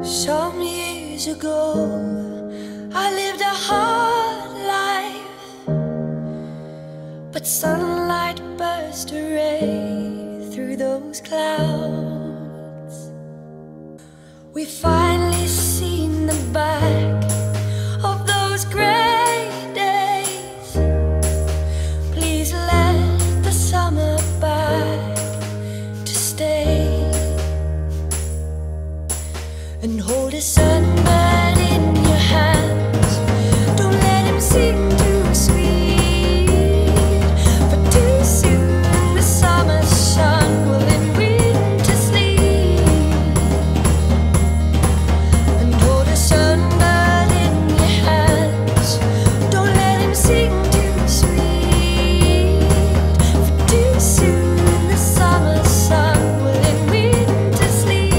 Some years ago, I lived a hard life, but sunlight burst a ray through those clouds. We finally seen the back of those gray days. Please let the summer back to stay. And hold a sunbird in your hands. Don't let him sing too sweet, for too soon the summer sun will end winter sleep. And hold a sunbird in your hands. Don't let him sing too sweet, for too soon the summer sun will end winter sleep.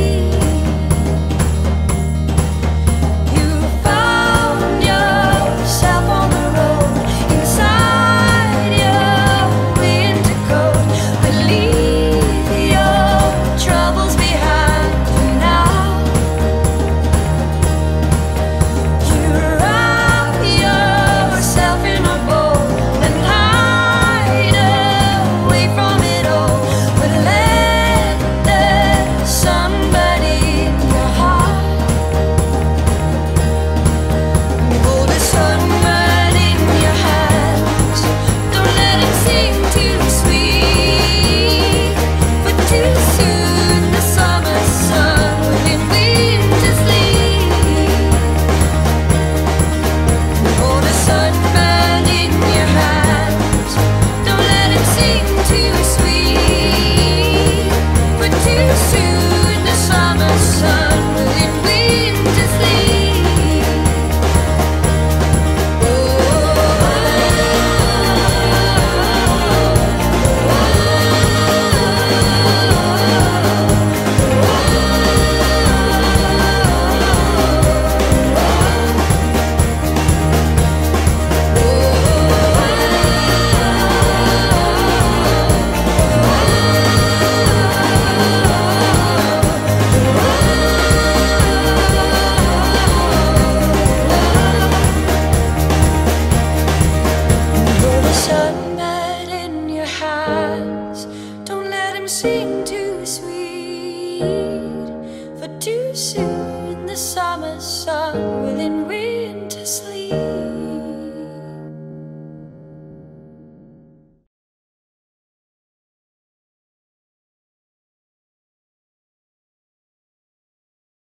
Don't let him sing too sweet, for too soon